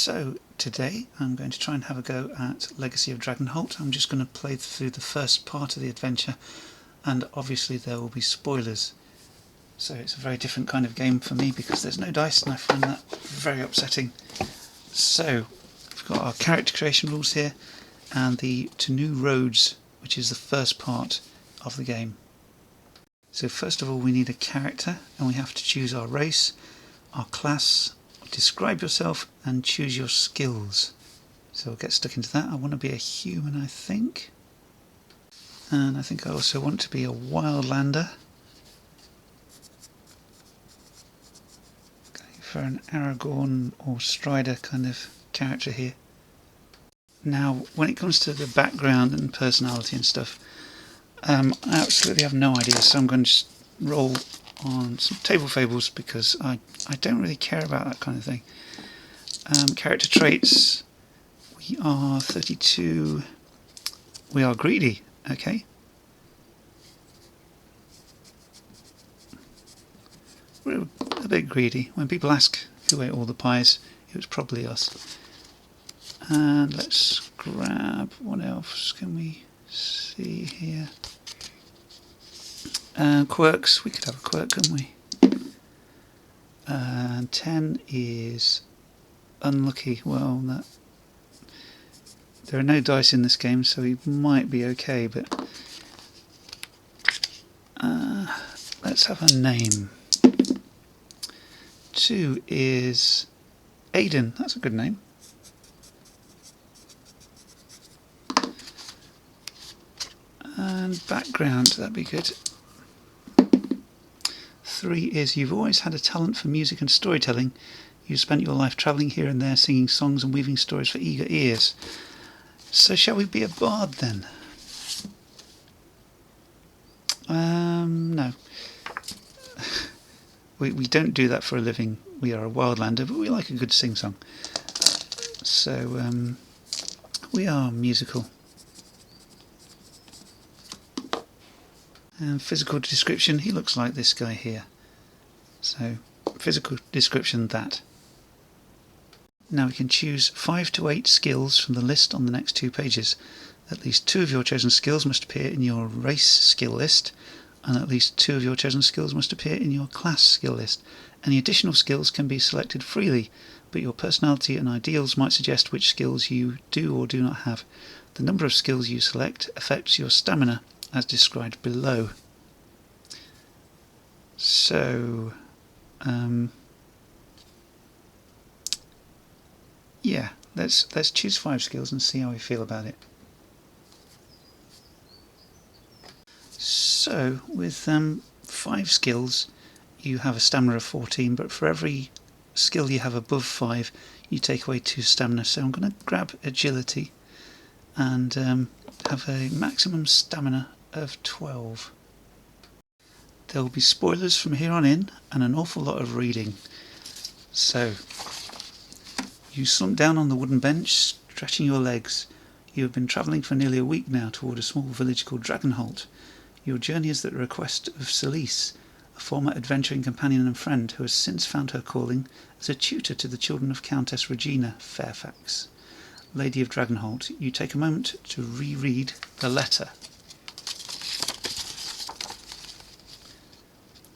So today I'm going to try and have a go at Legacy of Dragonholt. I'm just going to play through the first part of the adventure, and obviously there will be spoilers. So it's a very different kind of game for me because there's no dice, and I find that very upsetting. So we've got our character creation rules here and the To New Roads, which is the first part of the game. So first of all we need a character, and we have to choose our race, our class, describe yourself and choose your skills. So we'll get stuck into that. I want to be a human, I think. And I think I also want to be a wildlander. Going for an Aragorn or Strider kind of character here. Now, when it comes to the background and personality and stuff, I absolutely have no idea, so I'm going to just roll on some Table Fables because I don't really care about that kind of thing. Character traits, we are 32, we are greedy, okay. We're a bit greedy. When people ask who ate all the pies, it was probably us. And let's grab, what else can we see here? Quirks, we could have a quirk, couldn't we? 10 is unlucky. Well, there are no dice in this game, so he might be okay, but let's have a name. 2 is Aiden, that's a good name. And background, that'd be good. 3 is you've always had a talent for music and storytelling. You've spent your life travelling here and there, singing songs and weaving stories for eager ears. So shall we be a bard then? No. We don't do that for a living. We are a wildlander, but we like a good sing-song. So we are musical. And physical description, he looks like this guy here. So, physical description, that. Now we can choose 5 to 8 skills from the list on the next 2 pages. At least 2 of your chosen skills must appear in your race skill list, and at least 2 of your chosen skills must appear in your class skill list. Any additional skills can be selected freely, but your personality and ideals might suggest which skills you do or do not have. The number of skills you select affects your stamina, as described below. So, yeah, let's choose 5 skills and see how we feel about it. So, with 5 skills, you have a stamina of 14, but for every skill you have above 5, you take away 2 stamina. So I'm going to grab agility and have a maximum stamina of 12. There will be spoilers from here on in and an awful lot of reading. So, you slump down on the wooden bench, stretching your legs. You have been travelling for nearly a week now toward a small village called Dragonholt. Your journey is at the request of Celise, a former adventuring companion and friend who has since found her calling as a tutor to the children of Countess Regina Fairfax, Lady of Dragonholt. You take a moment to reread the letter.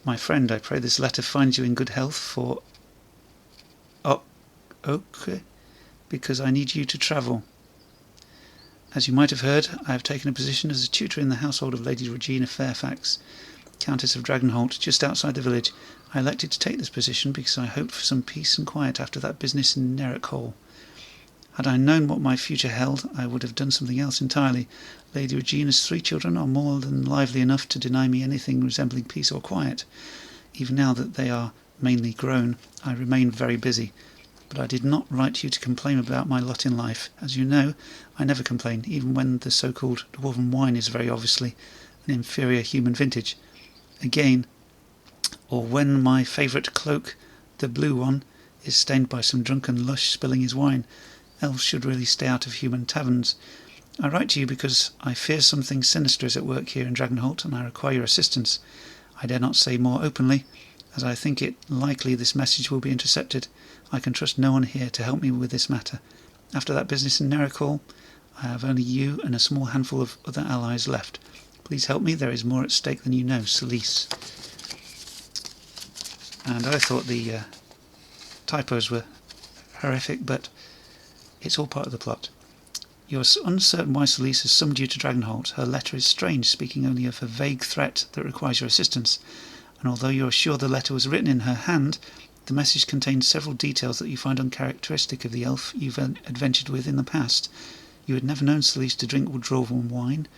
My friend, I pray this letter finds you in good health, for okay, because I need you to travel. As you might have heard, I have taken a position as a tutor in the household of Lady Regina Fairfax, Countess of Dragonholt, just outside the village. I elected to take this position because I hoped for some peace and quiet after that business in Nerrick Hall. Had I known what my future held, I would have done something else entirely. Lady Regina's 3 children are more than lively enough to deny me anything resembling peace or quiet. Even now that they are mainly grown, I remain very busy. But I did not write you to complain about my lot in life. As you know, I never complain, even when the so-called dwarven wine is very obviously an inferior human vintage. Again, or when my favourite cloak, the blue one, is stained by some drunken lush spilling his wine. Elves should really stay out of human taverns. I write to you because I fear something sinister is at work here in Dragonholt, and I require your assistance. I dare not say more openly, As I think it likely this message will be intercepted, I can trust no one here to help me with this matter. After that business in Nericall, I have only you and a small handful of other allies left. Please help me, there is more at stake than you know, Celise. And I thought the typos were horrific, but it's all part of the plot. You are uncertain why Celise has summoned you to Dragonholt. Her letter is strange, speaking only of a vague threat that requires your assistance. And although you are sure the letter was written in her hand, the message contains several details that you find uncharacteristic of the elf you've adventured with in the past. You had never known Celise to drink dwarven wine,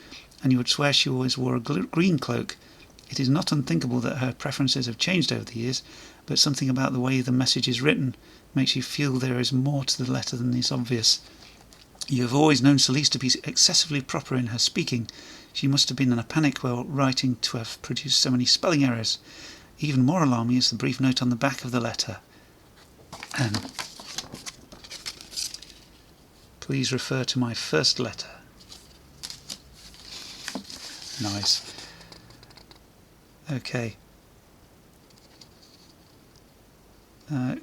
and you would swear she always wore a green cloak. It is not unthinkable that her preferences have changed over the years, but something about the way the message is written makes you feel there is more to the letter than is obvious. You have always known Celise to be excessively proper in her speaking. She must have been in a panic while writing to have produced so many spelling errors. Even more alarming is the brief note on the back of the letter. Please refer to my first letter. Nice. Okay.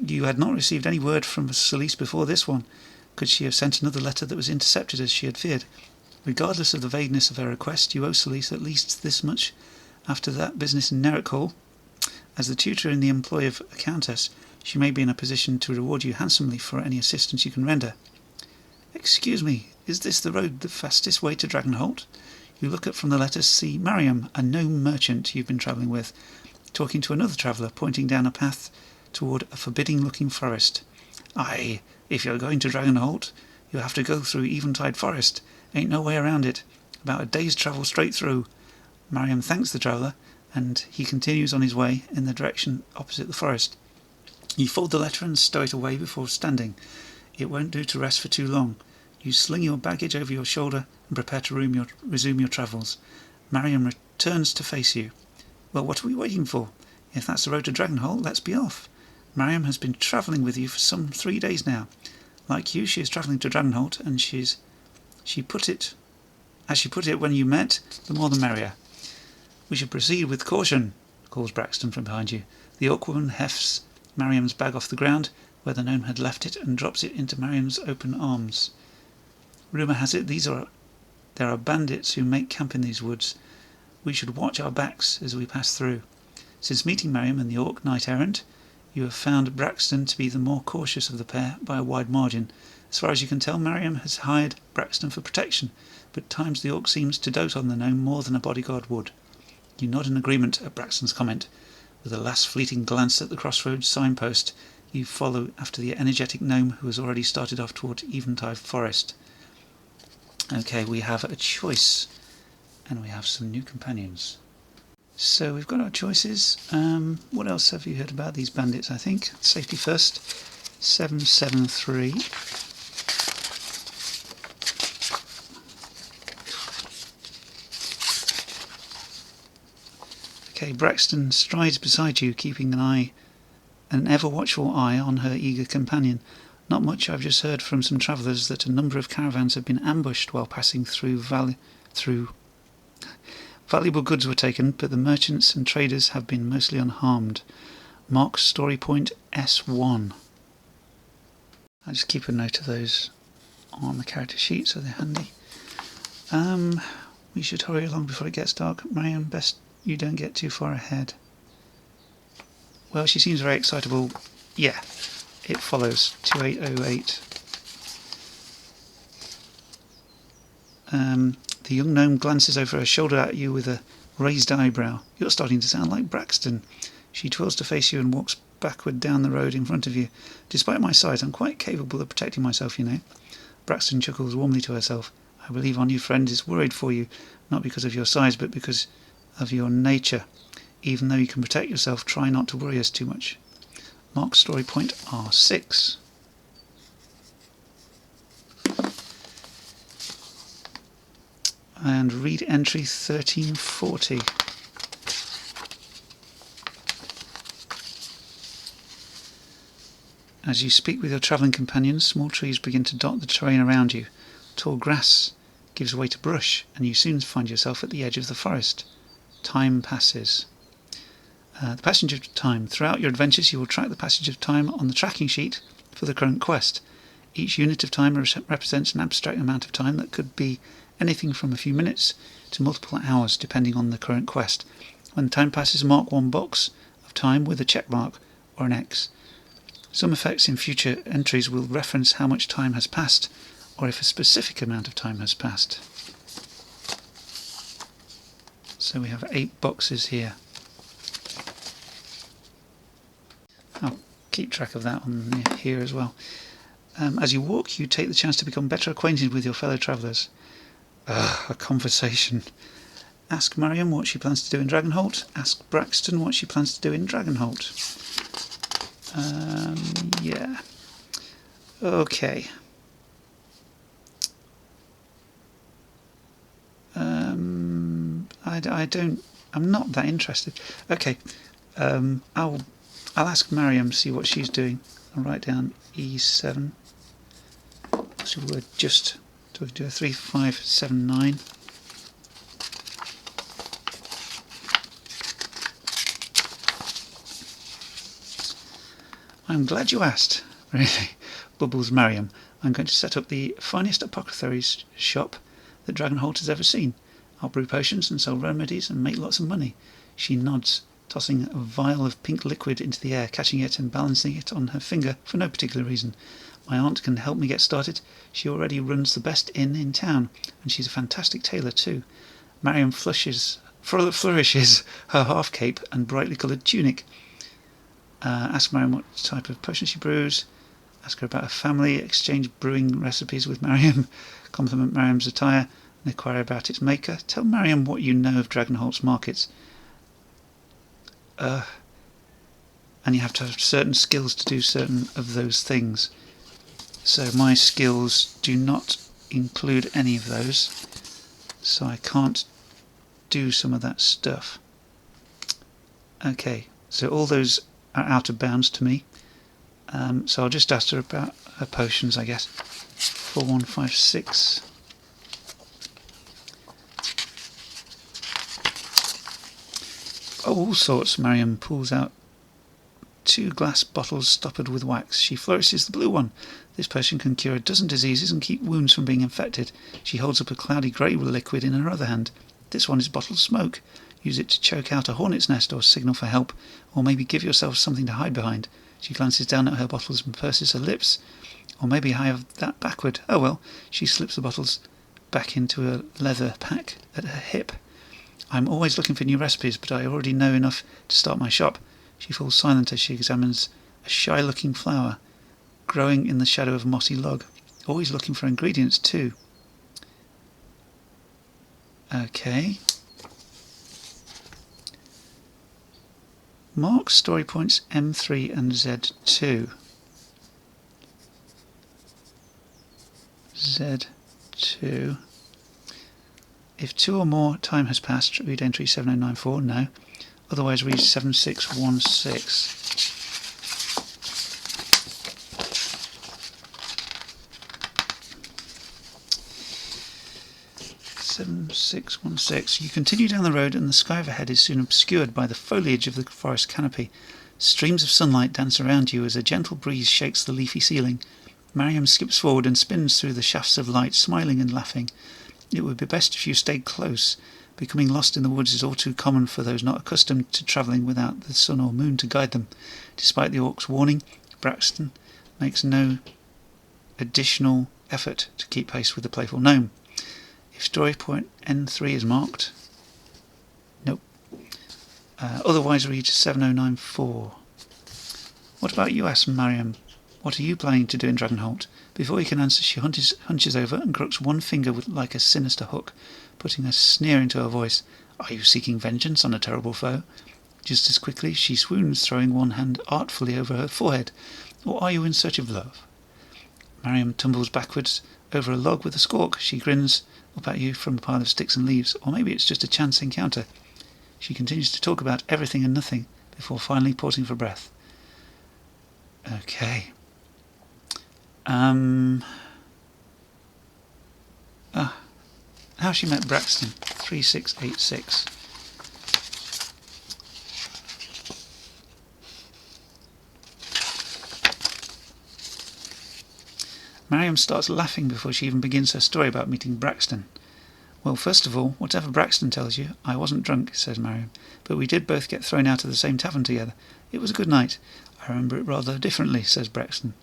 You had not received any word from Celise before this one. Could she have sent another letter that was intercepted as she had feared? Regardless of the vagueness of her request, you owe Celise at least this much. After that business in Nericall, as the tutor in the employ of a countess, she may be in a position to reward you handsomely for any assistance you can render. Excuse me, is this the road the fastest way to Dragonholt? You look up from the letter, see Mariam, a gnome merchant you've been travelling with, talking to another traveller, pointing down a path toward a forbidding-looking forest. Aye, if you're going to Dragonholt, you'll have to go through Eventide Forest. Ain't no way around it. About a day's travel straight through. Mariam thanks the traveller, and he continues on his way in the direction opposite the forest. You fold the letter and stow it away before standing. It won't do to rest for too long. You sling your baggage over your shoulder and prepare to resume your travels. Mariam returns to face you. Well, what are we waiting for? If that's the road to Dragonholt, let's be off. Mariam has been travelling with you for some 3 days now. Like you, she is travelling to Dragonholt, and as she put it, when you met, the more the merrier. We should proceed with caution, calls Braxton from behind you. The orc woman hefts Mariam's bag off the ground, where the gnome had left it, and drops it into Mariam's open arms. Rumour has it there are bandits who make camp in these woods. We should watch our backs as we pass through. Since meeting Mariam and the orc knight-errant, you have found Braxton to be the more cautious of the pair by a wide margin. As far as you can tell, Mariam has hired Braxton for protection, but at times the orc seems to dote on the gnome more than a bodyguard would. You nod in agreement at Braxton's comment. With a last fleeting glance at the crossroads signpost, you follow after the energetic gnome who has already started off toward Eventide Forest. Okay, we have a choice, and we have some new companions. So we've got our choices. What else have you heard about these bandits, I think? Safety first. 773. Okay, Braxton strides beside you, keeping an ever-watchful eye on her eager companion. Not much. I've just heard from some travellers that a number of caravans have been ambushed while passing through. Valuable goods were taken, but the merchants and traders have been mostly unharmed. Mark story point S1. I'll just keep a note of those on the character sheet so they're handy. We should hurry along before it gets dark. Mariam, best you don't get too far ahead. Well, she seems very excitable. Yeah, it follows. 2808. The young gnome glances over her shoulder at you with a raised eyebrow. You're starting to sound like Braxton. She twirls to face you and walks backward down the road in front of you. Despite my size, I'm quite capable of protecting myself, you know. Braxton chuckles warmly to herself. I believe our new friend is worried for you, not because of your size, but because of your nature. Even though you can protect yourself, try not to worry us too much. Mark story point R6. And read entry 1340. As you speak with your travelling companions, small trees begin to dot the terrain around you. Tall grass gives way to brush, and you soon find yourself at the edge of the forest. Time passes. The passage of time. Throughout your adventures you will track the passage of time on the tracking sheet for the current quest. Each unit of time represents an abstract amount of time that could be anything from a few minutes to multiple hours depending on the current quest. When the time passes, mark one box of time with a check mark or an X. Some effects in future entries will reference how much time has passed or if a specific amount of time has passed. So we have 8 boxes here. I'll keep track of that on here as well. As you walk, you take the chance to become better acquainted with your fellow travellers. A conversation. Ask Mariam what she plans to do in Dragonholt. Ask Braxton what she plans to do in Dragonholt. Yeah. Okay. I'm not that interested. Okay. I'll ask Mariam, see what she's doing. I'll write down E7. So we're just do a 3, 5, 7, 9. I'm glad you asked, really, bubbles Mariam. I'm going to set up the finest apothecary's shop that Dragonholt has ever seen. I'll brew potions and sell remedies and make lots of money. She nods, tossing a vial of pink liquid into the air, catching it and balancing it on her finger for no particular reason. My aunt can help me get started. She already runs the best inn in town, and she's a fantastic tailor too. Mariam flourishes her half-cape and brightly coloured tunic. Ask Mariam what type of potion she brews. Ask her about her family. Exchange brewing recipes with Mariam. Compliment Mariam's attire and inquire about its maker. Tell Mariam what you know of Dragonholt's markets. And you have to have certain skills to do certain of those things. So my skills do not include any of those, so I can't do some of that stuff. Okay, so all those are out of bounds to me, so I'll just ask her about her potions, I guess. 4, 1, 5, 6. Oh, all sorts. Mariam pulls out 2 glass bottles stoppered with wax. She flourishes the blue one. This potion can cure a dozen diseases and keep wounds from being infected. She holds up a cloudy grey liquid in her other hand. This one is bottled smoke. Use it to choke out a hornet's nest or signal for help, or maybe give yourself something to hide behind. She glances down at her bottles and purses her lips. Or maybe I have that backward. Oh well. She slips the bottles back into a leather pack at her hip. I'm always looking for new recipes, but I already know enough to start my shop. She falls silent as she examines a shy-looking flower growing in the shadow of a mossy log. Always looking for ingredients too. Okay. Mark story points M3 and Z2. Z2. If 2 or more time has passed, read entry 7094, no. Otherwise read 7616. 7616. You continue down the road and the sky overhead is soon obscured by the foliage of the forest canopy. Streams of sunlight dance around you as a gentle breeze shakes the leafy ceiling. Mariam skips forward and spins through the shafts of light, smiling and laughing. It would be best if you stayed close. Becoming lost in the woods is all too common for those not accustomed to travelling without the sun or moon to guide them. Despite the orc's warning, Braxton makes no additional effort to keep pace with the playful gnome. If story point N3 is marked, nope. Otherwise read 7094. What about you? Asks Mariam. What are you planning to do in Dragonholt? Before he can answer, she hunches over and crooks one finger like a sinister hook, putting a sneer into her voice. Are you seeking vengeance on a terrible foe? Just as quickly she swoons, throwing one hand artfully over her forehead. Or are you in search of love? Mariam tumbles backwards over a log with a squawk. She grins up at you from a pile of sticks and leaves, or maybe it's just a chance encounter. She continues to talk about everything and nothing, before finally pausing for breath. Okay. How she met Braxton. 3686. Mariam starts laughing before she even begins her story about meeting Braxton. "Well, first of all, whatever Braxton tells you, I wasn't drunk," says Mariam, "but we did both get thrown out of the same tavern together. It was a good night." "I remember it rather differently," says Braxton.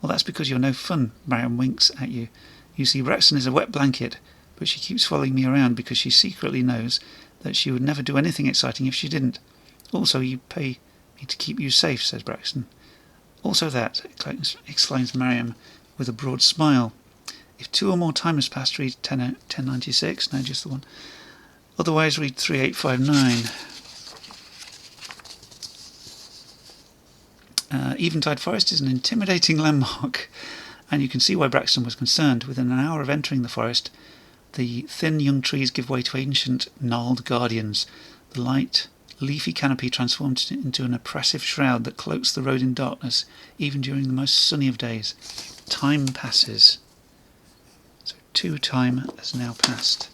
"Well, that's because you're no fun." Mariam winks at you. "You see, Braxton is a wet blanket, but she keeps following me around because she secretly knows that she would never do anything exciting if she didn't. Also, you pay me to keep you safe," says Braxton. "Also that," exclaims Mariam with a broad smile. If 2 or more time has passed, read 1096, no, just the one. Otherwise, read 3859. Eventide Forest is an intimidating landmark, and you can see why Braxton was concerned. Within an hour of entering the forest, the thin young trees give way to ancient, gnarled guardians. The light, leafy canopy transforms into an oppressive shroud that cloaks the road in darkness, even during the most sunny of days. Time passes. So 2 time has now passed.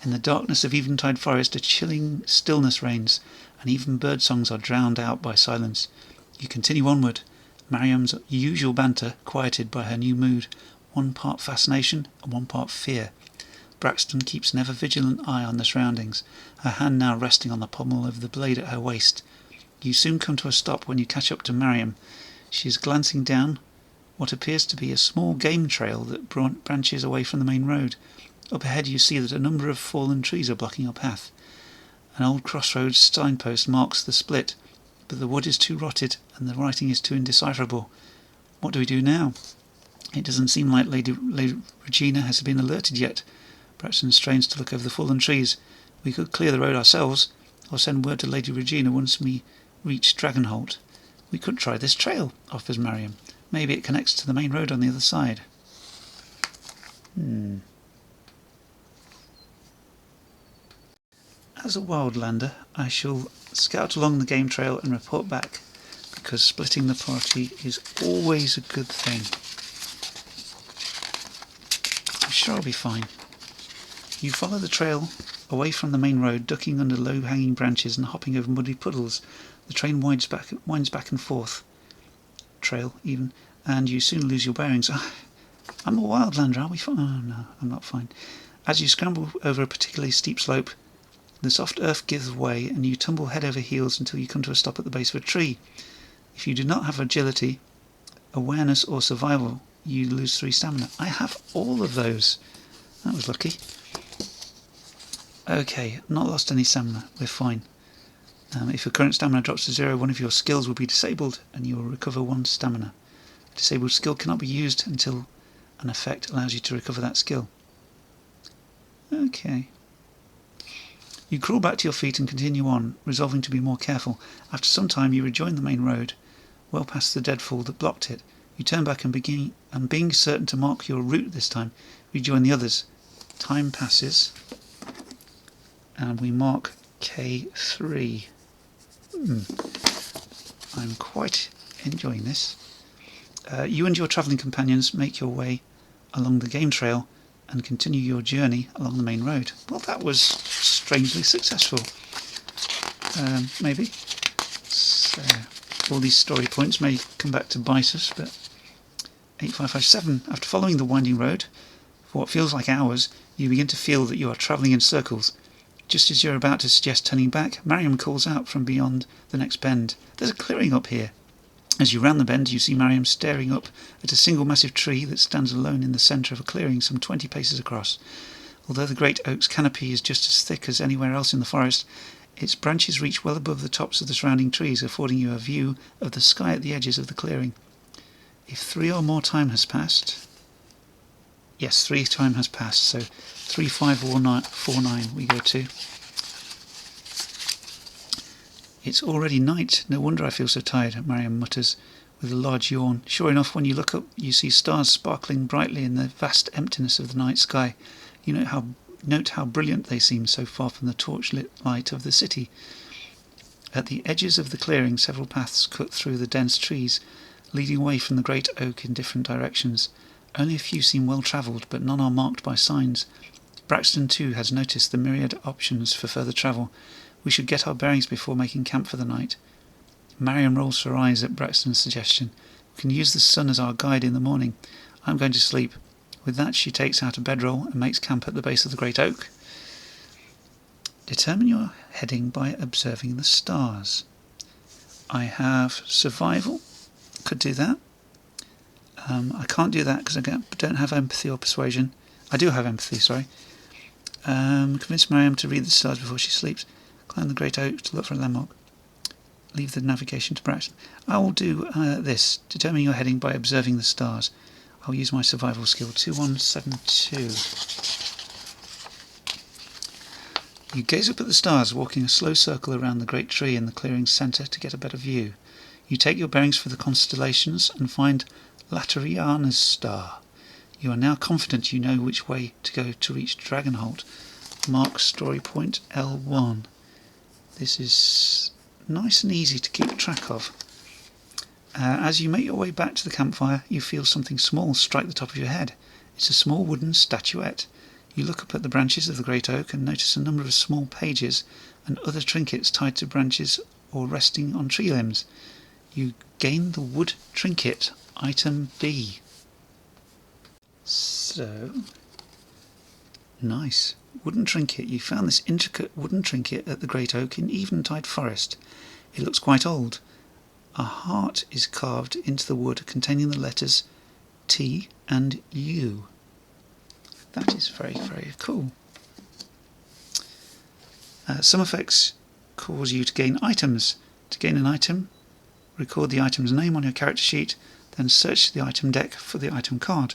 In the darkness of Eventide Forest, a chilling stillness reigns, and even bird songs are drowned out by silence. You continue onward, Mariam's usual banter quieted by her new mood, 1 part fascination and 1 part fear. Braxton keeps an ever vigilant eye on the surroundings, her hand now resting on the pommel of the blade at her waist. You soon come to a stop when you catch up to Mariam. She is glancing down what appears to be a small game trail that branches away from the main road. Up ahead you see that a number of fallen trees are blocking your path. An old crossroads signpost marks the split, but the wood is too rotted and the writing is too indecipherable. What do we do now? It doesn't seem like Lady Regina has been alerted yet. Braxton strains to look over the fallen trees. We could clear the road ourselves, or send word to Lady Regina once we reach Dragonholt. We could try this trail, offers Mariam. Maybe it connects to the main road on the other side. As a wildlander, I shall scout along the game trail and report back, because splitting the party is always a good thing. I'm sure I'll be fine. You follow the trail away from the main road, ducking under low-hanging branches and hopping over muddy puddles. The train winds back and forth, trail even, and you soon lose your bearings. I'm a wildlander, are we fine? Oh no, I'm not fine. As you scramble over a particularly steep slope, the soft earth gives way and you tumble head over heels until you come to a stop at the base of a tree. If you do not have agility, awareness or survival, you lose 3 stamina. I have all of those. That was lucky. Okay, not lost any stamina, we're fine. If your current stamina drops to 0, one of your skills will be disabled and you will recover 1 stamina. A disabled skill cannot be used until an effect allows you to recover that skill. Okay. You crawl back to your feet and continue on, resolving to be more careful. After some time you rejoin the main road, well past the deadfall that blocked it. You turn back and being certain to mark your route this time, rejoin the others. Time passes, and we mark K3. I'm quite enjoying this. You and your travelling companions make your way along the game trail and continue your journey along the main road. Well, that was strangely successful. Maybe. So, all these story points may come back to bite us, but 8557. After following the winding road for what feels like hours, you begin to feel that you are travelling in circles. Just as you're about to suggest turning back, Mariam calls out from beyond the next bend. There's a clearing up here. As you round the bend, you see Mariam staring up at a single massive tree that stands alone in the centre of a clearing some 20 paces across. Although the great oak's canopy is just as thick as anywhere else in the forest, its branches reach well above the tops of the surrounding trees, affording you a view of the sky at the edges of the clearing. If 3 or more time has passed... Yes, 3 time has passed, so 3549 we go to. It's already night. No wonder I feel so tired, Mariam mutters with a large yawn. Sure enough, when you look up, you see stars sparkling brightly in the vast emptiness of the night sky. You note how brilliant they seem so far from the torch-lit light of the city. At the edges of the clearing, several paths cut through the dense trees, leading away from the great oak in different directions. Only a few seem well-travelled, but none are marked by signs. Braxton, too, has noticed the myriad options for further travel. We should get our bearings before making camp for the night. Mariam rolls her eyes at Braxton's suggestion. We can use the sun as our guide in the morning. I'm going to sleep. With that, she takes out a bedroll and makes camp at the base of the great oak. Determine your heading by observing the stars. I have survival. Could do that. I can't do that because I don't have empathy or persuasion. I do have empathy, sorry. Convince Mariam to read the stars before she sleeps. Climb the great oak to look for a landmark. Leave the navigation to Braxton. I will do this. Determine your heading by observing the stars. I'll use my survival skill, 2172. You gaze up at the stars, walking a slow circle around the great tree in the clearing's centre to get a better view. You take your bearings for the constellations and find Lateriana's star. You are now confident you know which way to go to reach Dragonholt. Mark story point L1. This is nice and easy to keep track of. As you make your way back to the campfire, you feel something small strike the top of your head. It's a small wooden statuette. You look up at the branches of the great oak and notice a number of small pages and other trinkets tied to branches or resting on tree limbs. You gain the wood trinket, item B. So, nice. Wooden trinket. You found this intricate wooden trinket at the great oak in Eventide Forest. It looks quite old. A heart is carved into the wood containing the letters T and U. That is very, very cool. Some effects cause you to gain items. To gain an item, record the item's name on your character sheet, then search the item deck for the item card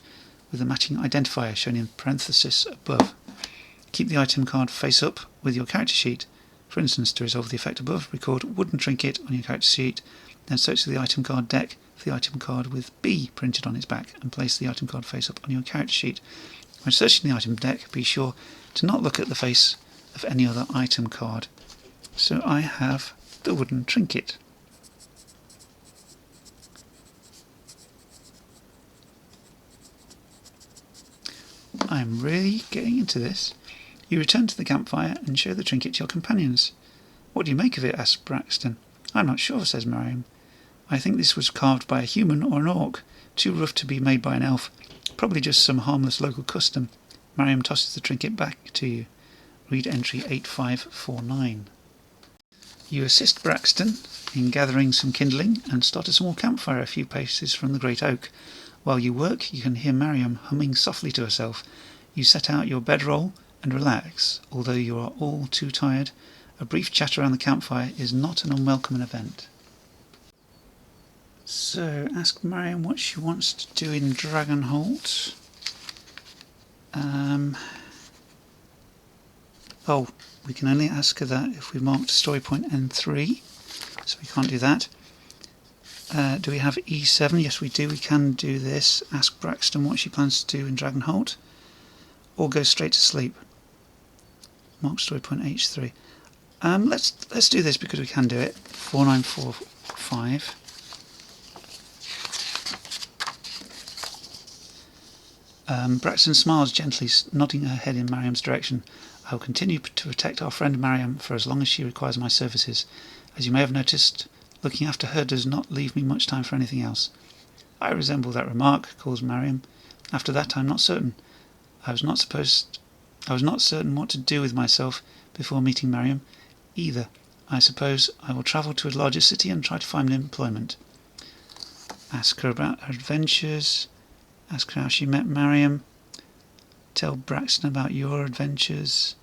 with a matching identifier shown in parenthesis above. Keep the item card face up with your character sheet. For instance, to resolve the effect above, record wooden trinket on your character sheet, then search the item card deck for the item card with B printed on its back and place the item card face up on your character sheet. When searching the item deck, be sure to not look at the face of any other item card. So I have the wooden trinket. I'm really getting into this. You return to the campfire and show the trinket to your companions. What do you make of it? Asks Braxton. I'm not sure, says Mariam. I think this was carved by a human or an orc, too rough to be made by an elf. Probably just some harmless local custom. Mariam tosses the trinket back to you. Read entry 8549. You assist Braxton in gathering some kindling and start a small campfire a few paces from the great oak. While you work, you can hear Mariam humming softly to herself. You set out your bedroll and relax. Although you are all too tired, a brief chat around the campfire is not an unwelcome event. So, ask Mariam what she wants to do in Dragonholt. We can only ask her that if we marked story point N3, so we can't do that. Do we have E7? Yes, we do. We can do this. Ask Braxton what she plans to do in Dragonholt, or go straight to sleep. Mark story point H3. Let's do this because we can do it. 4945. Braxton smiles gently, nodding her head in Mariam's direction. I will continue to protect our friend Mariam for as long as she requires my services. As you may have noticed, looking after her does not leave me much time for anything else. I resemble that remark, calls Mariam. After that, I'm not certain. I was not certain what to do with myself before meeting Mariam, either. I suppose I will travel to a larger city and try to find employment. Ask her about her adventures. Ask her how she met Mariam. Tell Braxton about your adventures.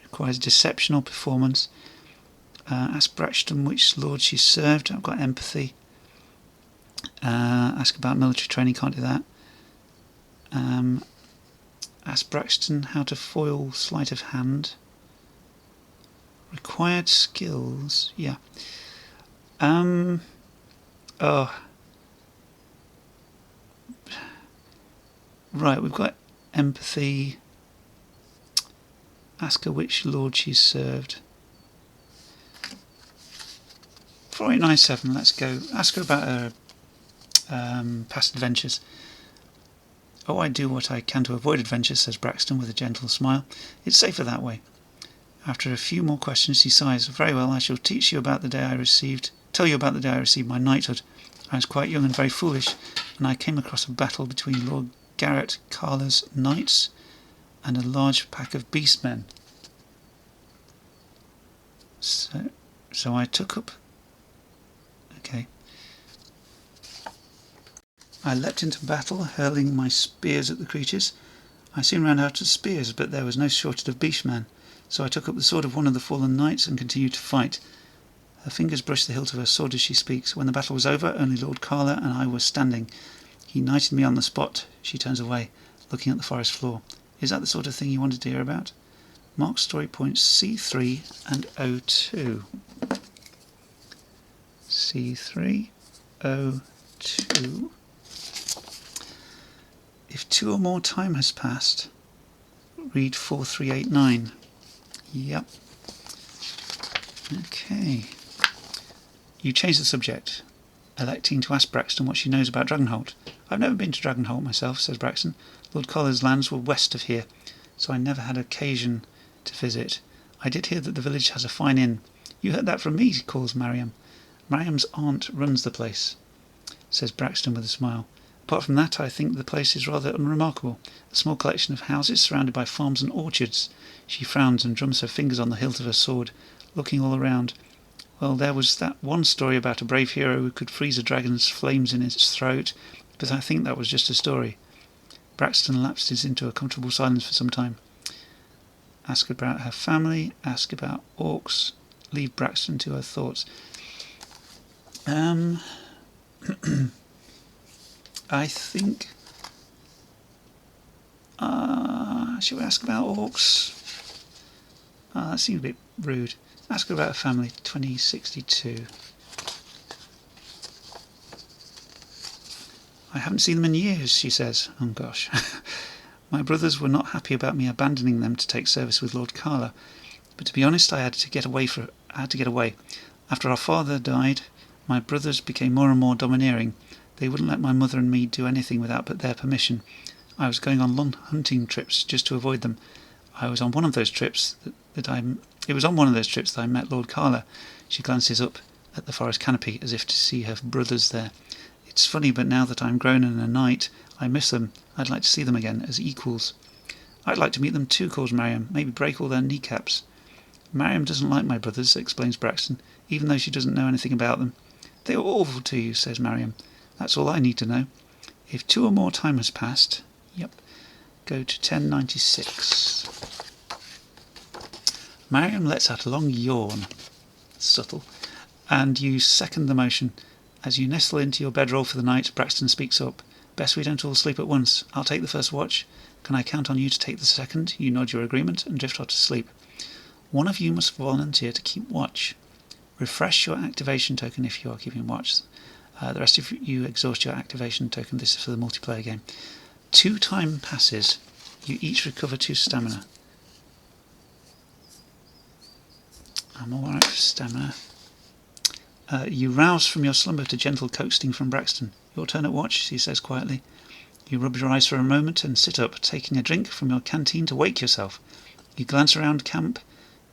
Requires deception or performance. Ask Braxton which lord she served. I've got empathy. Ask about military training. Can't do that. Ask Braxton how to foil sleight of hand. Required skills. Yeah. Right, we've got empathy. Ask her which lord she's served. 4897, let's go. Ask her about her past adventures. Oh, I do what I can to avoid adventures, says Braxton with a gentle smile. It's safer that way. After a few more questions, he sighs. Very well, I shall tell you about the day I received my knighthood. I was quite young and very foolish, and I came across a battle between Lord Garrett Carla's knights and a large pack of beastmen. So I took up... Okay. I leapt into battle, hurling my spears at the creatures. I soon ran out of spears, but there was no shortage of beastmen, so I took up the sword of one of the fallen knights and continued to fight. Her fingers brush the hilt of her sword as she speaks. When the battle was over, only Lord Carla and I were standing. He knighted me on the spot. She turns away, looking at the forest floor. Is that the sort of thing you wanted to hear about? Mark story points C3 and O2. C3, O2. If 2 or more time has passed, read 4389. Yep. Okay. You change the subject, electing to ask Braxton what she knows about Dragonholt. I've never been to Dragonholt myself, says Braxton. Lord Carla's lands were west of here, so I never had occasion to visit. I did hear that the village has a fine inn. You heard that from me, calls Mariam. Mariam's aunt runs the place, says Braxton with a smile. Apart from that, I think the place is rather unremarkable. A small collection of houses surrounded by farms and orchards. She frowns and drums her fingers on the hilt of her sword, looking all around. Well, there was that one story about a brave hero who could freeze a dragon's flames in its throat, but I think that was just a story. Braxton lapses into a comfortable silence for some time. Ask about her family, ask about orcs, leave Braxton to her thoughts. I think... should we ask about orcs? That seems a bit rude. Ask her about her family, 2062. I haven't seen them in years, she says. Oh gosh. My brothers were not happy about me abandoning them to take service with Lord Carla, but to be honest, I had to get away. After our father died, my brothers became more and more domineering. They wouldn't let my mother and me do anything without their permission. I was going on long hunting trips just to avoid them. It was on one of those trips that I met Lord Carla. She glances up at the forest canopy as if to see her brothers there. It's funny, but now that I'm grown and a knight, I miss them. I'd like to see them again, as equals. I'd like to meet them too, calls Mariam. Maybe break all their kneecaps. Mariam doesn't like my brothers, explains Braxton, even though she doesn't know anything about them. They were awful to you, says Mariam. That's all I need to know. If 2 or more time has passed... Yep. Go to 1096. Mariam lets out a long yawn. Subtle. And you second the motion. As you nestle into your bedroll for the night, Braxton speaks up. Best we don't all sleep at once. I'll take the first watch. Can I count on you to take the second? You nod your agreement and drift off to sleep. One of you must volunteer to keep watch. Refresh your activation token if you are keeping watch. The rest of you exhaust your activation token. This is for the multiplayer game. 2 time passes. You each recover 2 stamina. I'm alright for stamina. You rouse from your slumber to gentle coaxing from Braxton. Your turn at watch, he says quietly. You rub your eyes for a moment and sit up, taking a drink from your canteen to wake yourself. You glance around camp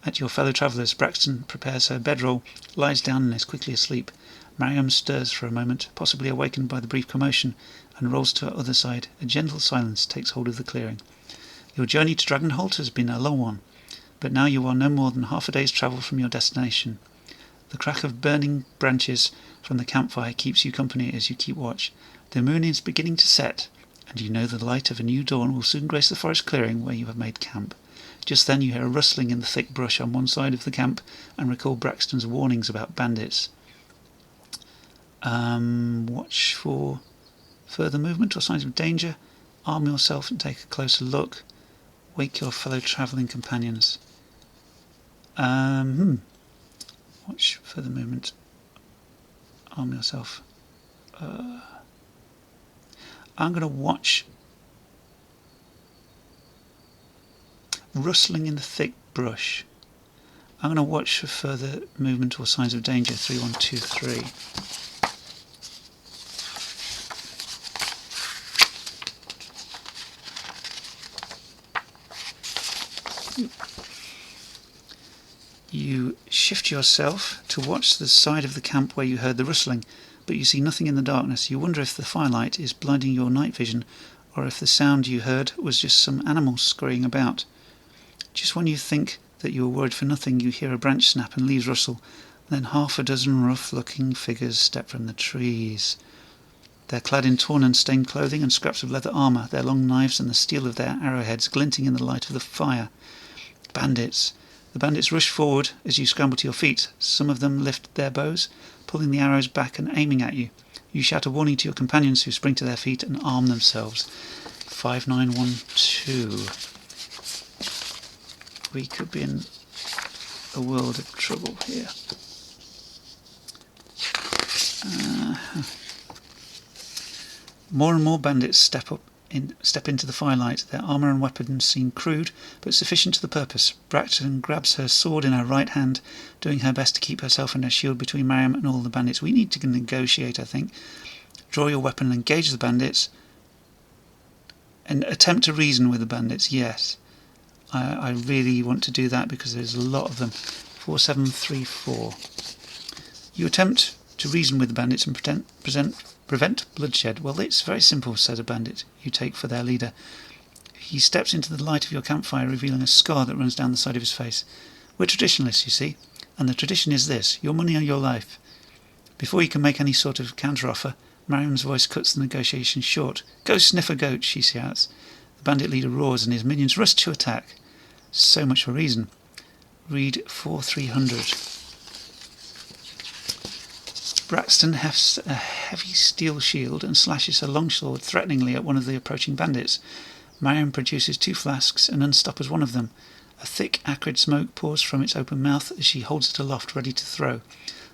at your fellow travellers. Braxton prepares her bedroll, lies down and is quickly asleep. Mariam stirs for a moment, possibly awakened by the brief commotion, and rolls to her other side. A gentle silence takes hold of the clearing. Your journey to Dragonholt has been a long one, but now you are no more than half a day's travel from your destination. The crack of burning branches from the campfire keeps you company as you keep watch. The moon is beginning to set, and you know the light of a new dawn will soon grace the forest clearing where you have made camp. Just then you hear a rustling in the thick brush on one side of the camp and recall Braxton's warnings about bandits. Watch for further movement or signs of danger. Arm yourself and take a closer look. Wake your fellow travelling companions. Watch further movement. Arm yourself. I'm going to watch rustling in the thick brush. I'm going to watch for further movement or signs of danger. 3123. You shift yourself to watch the side of the camp where you heard the rustling, but you see nothing in the darkness. You wonder if the firelight is blinding your night vision, or if the sound you heard was just some animal scurrying about. Just when you think that you are worried for nothing, you hear a branch snap and leaves rustle, and then half a dozen rough-looking figures step from the trees. They're clad in torn and stained clothing and scraps of leather armour, their long knives and the steel of their arrowheads glinting in the light of the fire. Bandits. The bandits rush forward as you scramble to your feet. Some of them lift their bows, pulling the arrows back and aiming at you. You shout a warning to your companions, who spring to their feet and arm themselves. 5912. We could be in a world of trouble here. More and more bandits step into the firelight. Their armour and weapons seem crude, but sufficient to the purpose. Bracton grabs her sword in her right hand, doing her best to keep herself and her shield between Miriam and all the bandits. We need to negotiate, I think. Draw your weapon and engage the bandits. And attempt to reason with the bandits, yes. I really want to do that because there's a lot of them. 4734. You attempt to reason with the bandits and prevent bloodshed. Well, it's very simple, said a bandit you take for their leader. He steps into the light of your campfire, revealing a scar that runs down the side of his face. We're traditionalists, you see, and the tradition is this: your money or your life. Before you can make any sort of counter-offer, Miriam's voice cuts the negotiation short. Go sniff a goat, she shouts. The bandit leader roars and his minions rush to attack. So much for reason. Read 4300. Braxton hefts a heavy steel shield and slashes her longsword threateningly at one of the approaching bandits. Miriam produces 2 flasks and unstoppers one of them. A thick, acrid smoke pours from its open mouth as she holds it aloft, ready to throw.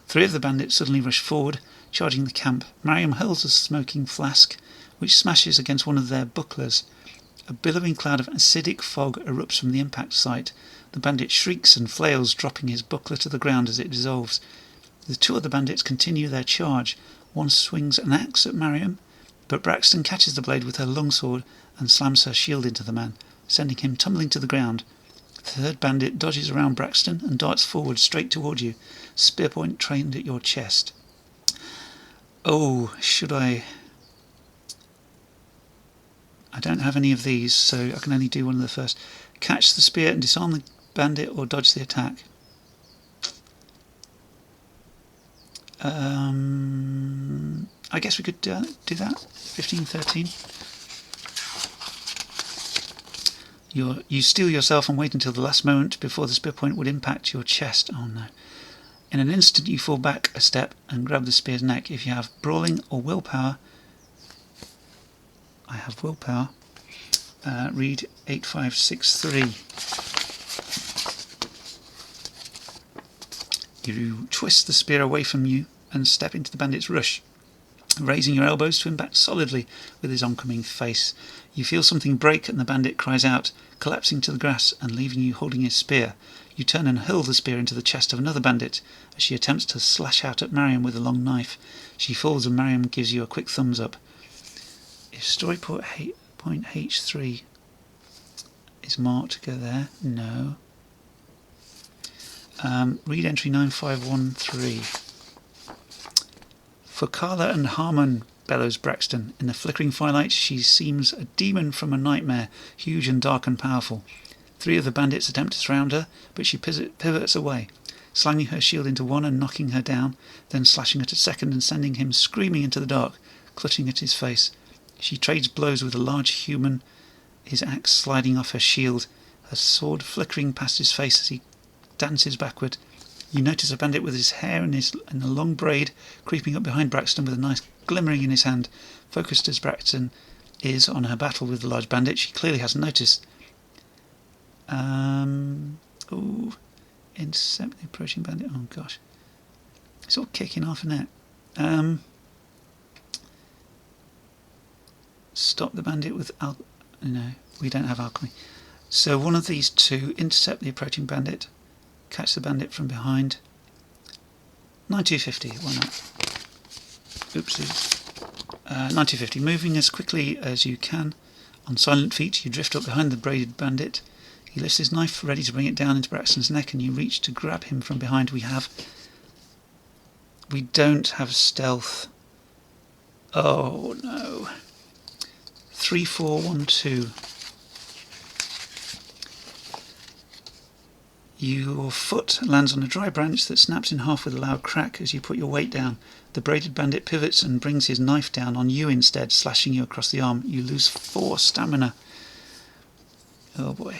3 of the bandits suddenly rush forward, charging the camp. Miriam hurls a smoking flask, which smashes against one of their bucklers. A billowing cloud of acidic fog erupts from the impact site. The bandit shrieks and flails, dropping his buckler to the ground as it dissolves. The 2 other bandits continue their charge. One swings an axe at Miriam, but Braxton catches the blade with her longsword and slams her shield into the man, sending him tumbling to the ground. The 3rd bandit dodges around Braxton and darts forward straight toward you, spear point trained at your chest. Oh, should I don't have any of these, so I can only do one of the first. Catch the spear and disarm the bandit or dodge the attack. I guess we could do that. 1513. You steel yourself and wait until the last moment before the spear point would impact your chest. Oh no. In an instant you fall back a step and grab the spear's neck. If you have brawling or willpower, I have willpower, read 8563. You twist the spear away from you and step into the bandit's rush, raising your elbows to impact solidly with his oncoming face. You feel something break and the bandit cries out, collapsing to the grass and leaving you holding his spear. You turn and hurl the spear into the chest of another bandit as she attempts to slash out at Miriam with a long knife. She falls and Miriam gives you a quick thumbs up. If story point H3 is marked, go there. No. Read entry 9513. For Carla and Harmon, bellows Braxton. In the flickering firelight she seems a demon from a nightmare, huge and dark and powerful. 3 of the bandits attempt to surround her, but she pivots away, slanging her shield into one and knocking her down, then slashing at a second and sending him screaming into the dark, clutching at his face. She trades blows with a large human, his axe sliding off her shield, her sword flickering past his face as he dances backward. You notice a bandit with his hair in a long braid creeping up behind Braxton with a knife glimmering in his hand. Focused as Braxton is on her battle with the large bandit, she clearly hasn't noticed. Intercept the approaching bandit. Oh gosh, it's all kicking off a net. Stop the bandit with no, we don't have alchemy. So one of these 2, intercept the approaching bandit, catch the bandit from behind. 9250, why not? Oopsie. 9250, moving as quickly as you can. On silent feet, you drift up behind the braided bandit. He lifts his knife, ready to bring it down into Braxton's neck, and you reach to grab him from behind. We don't have stealth. Oh no. 3, 4, 1, 2. Your foot lands on a dry branch that snaps in half with a loud crack as you put your weight down. The braided bandit pivots and brings his knife down on you instead, slashing you across the arm. You lose 4 stamina. Oh boy.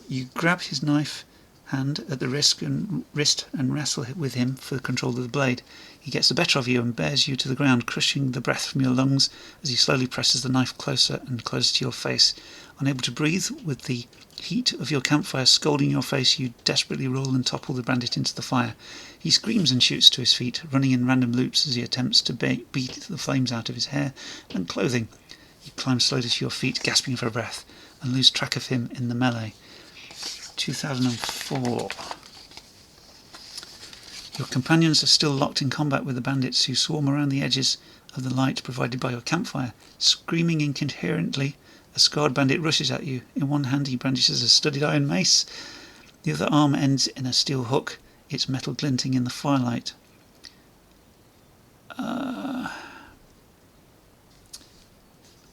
You grab his knife hand at the wrist and wrestle with him for control of the blade. He gets the better of you and bears you to the ground, crushing the breath from your lungs as he slowly presses the knife closer and closer to your face. Unable to breathe, with the heat of your campfire scalding your face, you desperately roll and topple the bandit into the fire. He screams and shoots to his feet, running in random loops as he attempts to beat the flames out of his hair and clothing. You climb slowly to your feet, gasping for breath, and lose track of him in the melee. 2004. Your companions are still locked in combat with the bandits who swarm around the edges of the light provided by your campfire. Screaming incoherently, a scarred bandit rushes at you. In one hand he brandishes a studded iron mace. The other arm ends in a steel hook, its metal glinting in the firelight. I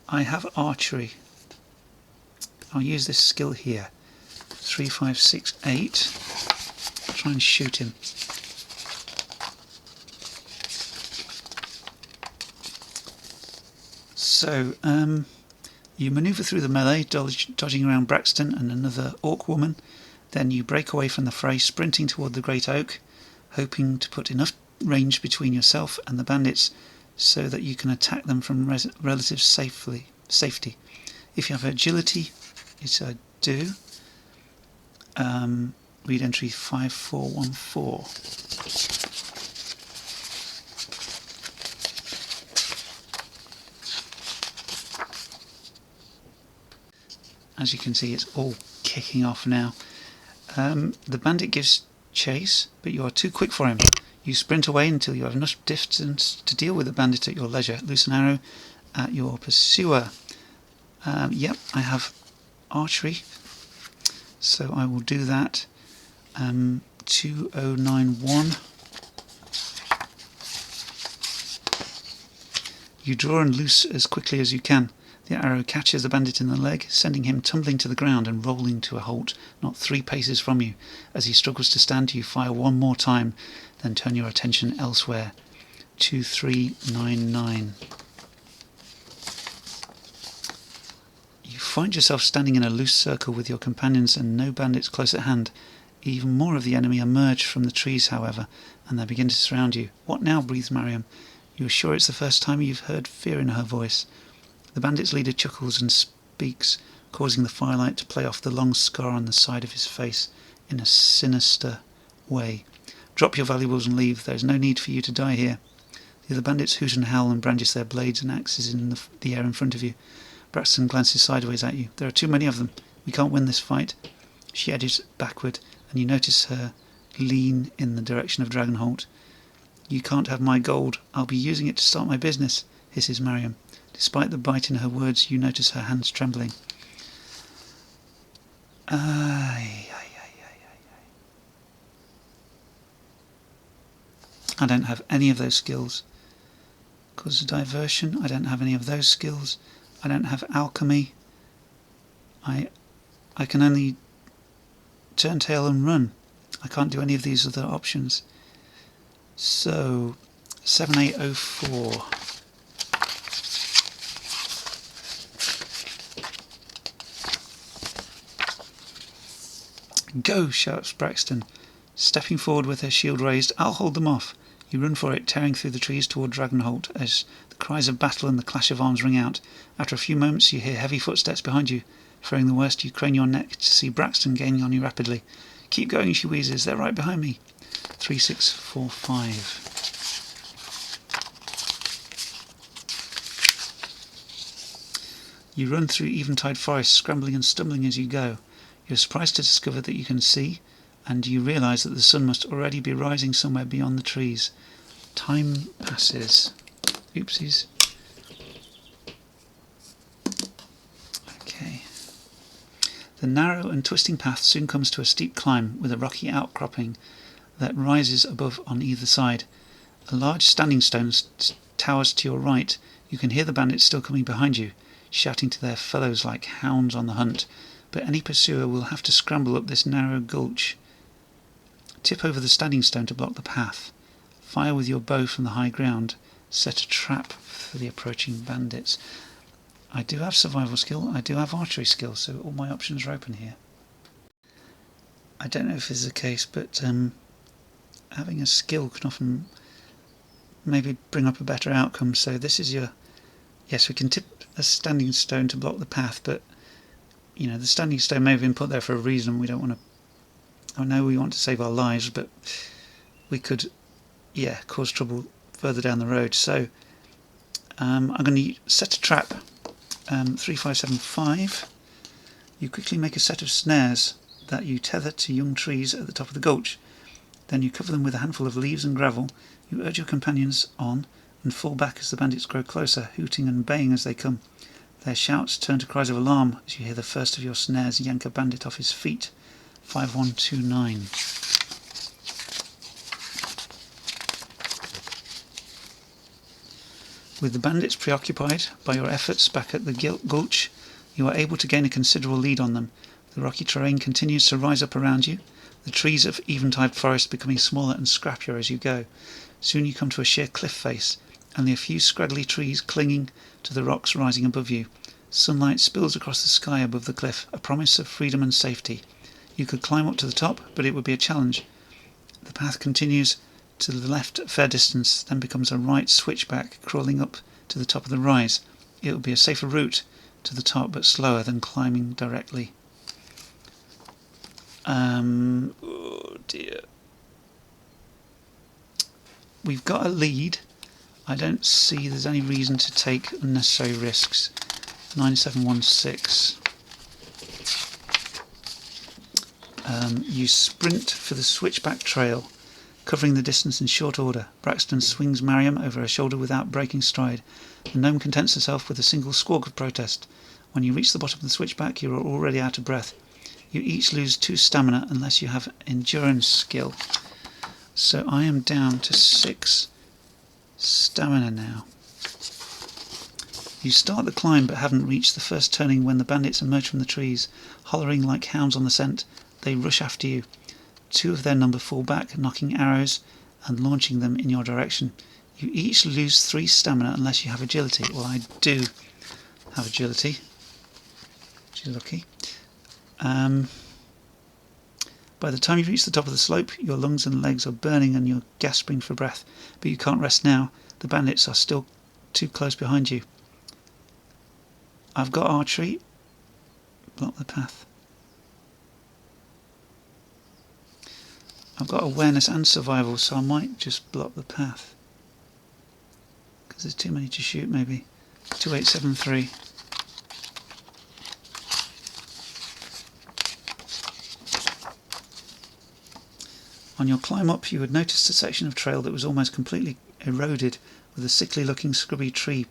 have archery. I'll use this skill here. 3, 5, 6, 8. Try and shoot him. So, you manoeuvre through the melee, dodging around Braxton and another orc woman. Then you break away from the fray, sprinting toward the great oak, hoping to put enough range between yourself and the bandits so that you can attack them from relative safety. If you have agility, which I do, read entry 5414. As you can see, it's all kicking off now. The bandit gives chase, but you are too quick for him. You sprint away until you have enough distance to deal with the bandit at your leisure. Loose an arrow at your pursuer. Yep, I have archery, so I will do that. 2091. You draw and loose as quickly as you can. The arrow catches the bandit in the leg, sending him tumbling to the ground and rolling to a halt, not 3 paces from you. As he struggles to stand, you fire one more time, then turn your attention elsewhere. 2399. You find yourself standing in a loose circle with your companions and no bandits close at hand. Even more of the enemy emerge from the trees, however, and they begin to surround you. What now? Breathes Mariam. You are sure it's the first time you've heard fear in her voice. The bandit's leader chuckles and speaks, causing the firelight to play off the long scar on the side of his face in a sinister way. Drop your valuables and leave. There is no need for you to die here. The other bandits hoot and howl and brandish their blades and axes in the air in front of you. Braxton glances sideways at you. There are too many of them. We can't win this fight. She edges backward, and you notice her lean in the direction of Dragonholt. You can't have my gold. I'll be using it to start my business, hisses Mariam. Despite the bite in her words, you notice her hands trembling. I don't have any of those skills. Cause of diversion, I don't have any of those skills. I don't have alchemy. I can only turn tail and run. I can't do any of these other options. So, 7804. Go, shouts Braxton, stepping forward with her shield raised. I'll hold them off. You run for it, tearing through the trees toward Dragonholt as the cries of battle and the clash of arms ring out. After a few moments you hear heavy footsteps behind you. Fearing the worst, you crane your neck to see Braxton gaining on you rapidly. Keep going, she wheezes. They're right behind me. 3645. You run through Eventide Forest, scrambling and stumbling as you go. You're surprised to discover that you can see, and you realise that the sun must already be rising somewhere beyond the trees. Time passes. Oopsies. Okay. The narrow and twisting path soon comes to a steep climb with a rocky outcropping that rises above on either side. A large standing stone towers to your right, you can hear the bandits still coming behind you, shouting to their fellows like hounds on the hunt, but any pursuer will have to scramble up this narrow gulch. Tip over the standing stone to block the path. Fire with your bow from the high ground. Set a trap for the approaching bandits. I do have survival skill, I do have archery skill, so all my options are open here. I don't know if this is the case, but having a skill can often maybe bring up a better outcome. So this is your... Yes, we can tip a standing stone to block the path, but you know, the standing stone may have been put there for a reason. We don't want to... I know we want to save our lives, but we could, yeah, cause trouble further down the road. So I'm going to set a trap. 3575. You quickly make a set of snares that you tether to young trees at the top of the gulch. Then you cover them with a handful of leaves and gravel. You urge your companions on and fall back as the bandits grow closer, hooting and baying as they come. Their shouts turn to cries of alarm as you hear the first of your snares yank a bandit off his feet. 5129. With the bandits preoccupied by your efforts back at the gulch, you are able to gain a considerable lead on them. The rocky terrain continues to rise up around you, the trees of Eventide Forest becoming smaller and scrappier as you go. Soon you come to a sheer cliff face, only a few scraggly trees clinging to the rocks rising above you. Sunlight spills across the sky above the cliff, a promise of freedom and safety. You could climb up to the top, but it would be a challenge. The path continues to the left a fair distance, then becomes a right switchback crawling up to the top of the rise. It will be a safer route to the top, but slower than climbing directly. Oh dear. We've got a lead. I don't see there's any reason to take unnecessary risks. 9716. You sprint for the switchback trail, covering the distance in short order. Braxton swings Mariam over her shoulder without breaking stride. The gnome contents herself with a single squawk of protest. When you reach the bottom of the switchback, you are already out of breath. You each lose 2 stamina unless you have endurance skill. So I am down to 6 stamina now. You start the climb but haven't reached the first turning when the bandits emerge from the trees. Hollering like hounds on the scent, they rush after you. 2 of their number fall back, knocking arrows and launching them in your direction. You each lose 3 stamina unless you have agility. Well, I do have agility, which is lucky. By the time you reach the top of the slope, your lungs and legs are burning and you're gasping for breath. But you can't rest now. The bandits are still too close behind you. I've got archery. Block the path. I've got awareness and survival, so I might just block the path. Because there's too many to shoot, maybe. 2873. On your climb up, you had noticed a section of trail that was almost completely eroded, with a sickly-looking scrubby tree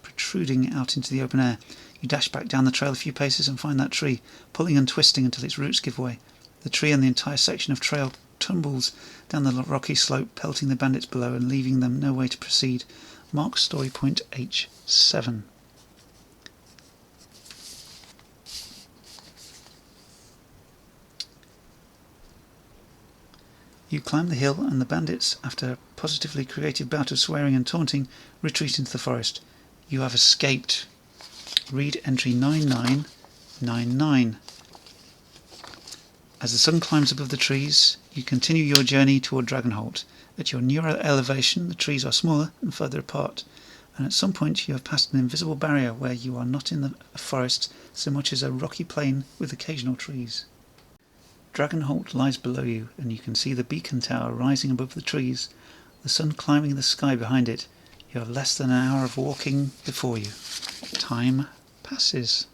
protruding out into the open air. You dash back down the trail a few paces and find that tree, pulling and twisting until its roots give way. The tree and the entire section of trail tumbles down the rocky slope, pelting the bandits below and leaving them no way to proceed. Mark story point H7. You climb the hill and the bandits, after a positively creative bout of swearing and taunting, retreat into the forest. You have escaped. Read entry 9999. As the sun climbs above the trees, you continue your journey toward Dragonholt. At your nearer elevation, the trees are smaller and further apart, and at some point you have passed an invisible barrier where you are not in the forest so much as a rocky plain with occasional trees. Dragonholt lies below you, and you can see the beacon tower rising above the trees, the sun climbing the sky behind it. You have less than an hour of walking before you. Time passes.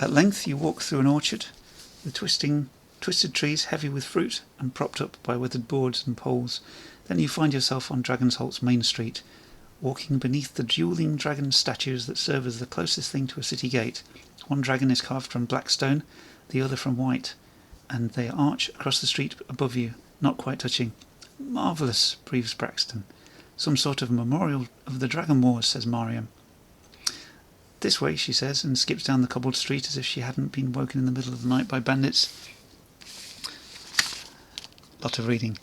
At length you walk through an orchard, with twisted trees heavy with fruit and propped up by withered boards and poles. Then you find yourself on Dragonsholt's main street, walking beneath the dueling dragon statues that serve as the closest thing to a city gate. One dragon is carved from black stone, the other from white, and they arch across the street above you, not quite touching. Marvellous, breathes Braxton. Some sort of memorial of the Dragon Wars, says Mariam. This way, she says, and skips down the cobbled street as if she hadn't been woken in the middle of the night by bandits. Lot of reading.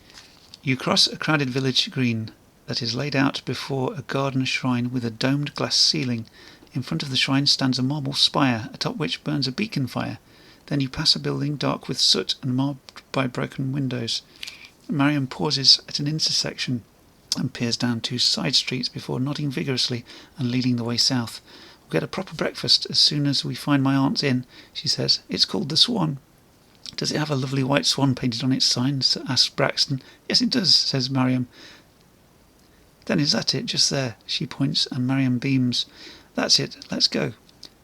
You cross a crowded village green that is laid out before a garden shrine with a domed glass ceiling. In front of the shrine stands a marble spire, atop which burns a beacon fire. Then you pass a building dark with soot and marred by broken windows. Mariam pauses at an intersection and peers down two side streets before nodding vigorously and leading the way south. We'll get a proper breakfast as soon as we find my aunt's inn, she says. It's called the Swan. Does it have a lovely white swan painted on its sign? Asks Braxton. Yes, it does, says Mariam. Then is that it, just there? She points, and Mariam beams. That's it, let's go.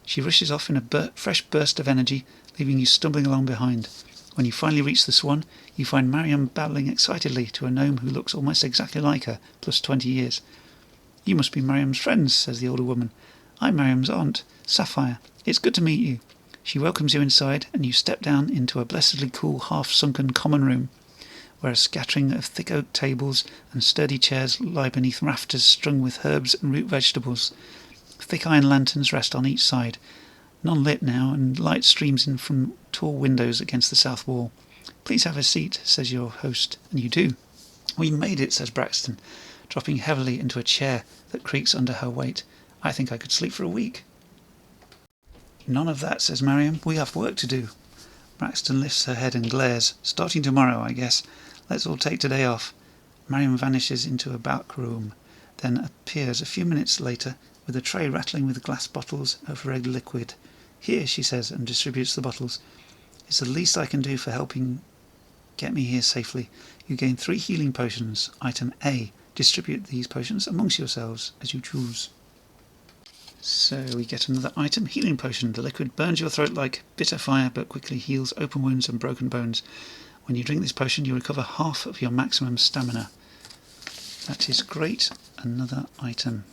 She rushes off in a fresh burst of energy, leaving you stumbling along behind. When you finally reach the Swan, you find Mariam babbling excitedly to a gnome who looks almost exactly like her, plus 20 years. You must be Mariam's friends, says the older woman. I'm Mariam's aunt, Sapphire. It's good to meet you. She welcomes you inside, and you step down into a blessedly cool, half-sunken common room, where a scattering of thick oak tables and sturdy chairs lie beneath rafters strung with herbs and root vegetables. Thick iron lanterns rest on each side, none lit now, and light streams in from tall windows against the south wall. Please have a seat, says your host, and you do. We made it, says Braxton, dropping heavily into a chair that creaks under her weight. I think I could sleep for a week. None of that, says Mariam. We have work to do. Braxton lifts her head and glares. Starting tomorrow, I guess. Let's all take today off. Mariam vanishes into a back room, then appears a few minutes later with a tray rattling with glass bottles of red liquid. Here, she says, and distributes the bottles. It's the least I can do for helping get me here safely. You gain 3 healing potions. Item A. Distribute these potions amongst yourselves as you choose. So we get another item, healing potion. The liquid burns your throat like bitter fire, but quickly heals open wounds and broken bones. When you drink this potion, you recover half of your maximum stamina. That is great. Another item.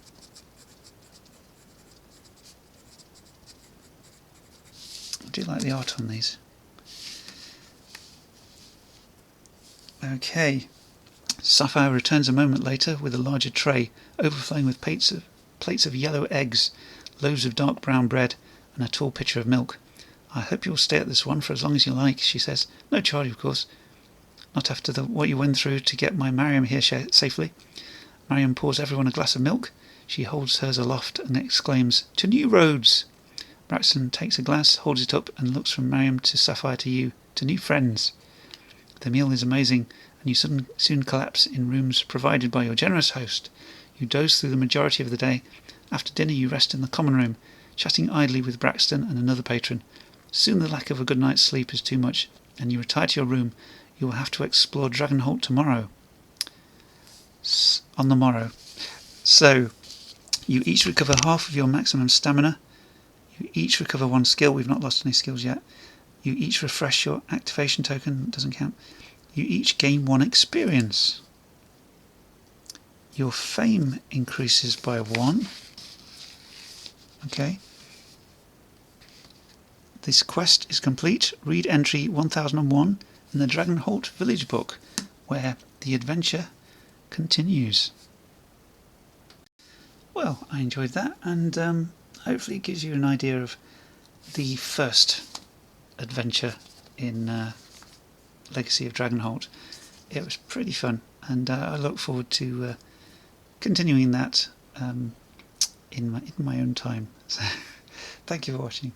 I do like the art on these. Okay. Sapphire returns a moment later with a larger tray, overflowing with plates of yellow eggs, loaves of dark brown bread, and a tall pitcher of milk. I hope you'll stay at this one for as long as you like, she says. No charge, of course. Not after what you went through to get my Mariam here safely. Mariam pours everyone a glass of milk. She holds hers aloft and exclaims, To new roads! Braxton takes a glass, holds it up, and looks from Mariam to Sapphire to you, to new friends. The meal is amazing, and you soon collapse in rooms provided by your generous host. You doze through the majority of the day. After dinner you rest in the common room, chatting idly with Braxton and another patron. Soon the lack of a good night's sleep is too much, and you retire to your room. You will have to explore Dragonholt tomorrow. On the morrow. So, you each recover half of your maximum stamina. You each recover 1 skill. We've not lost any skills yet. You each refresh your activation token. Doesn't count. You each gain 1 experience. Your fame increases by 1. Okay. This quest is complete. Read entry 1001 in the Dragonholt Village book, where the adventure continues. Well, I enjoyed that, and hopefully it gives you an idea of the first adventure in Legacy of Dragonholt. It was pretty fun, and I look forward to continuing that in my own time. So, thank you for watching.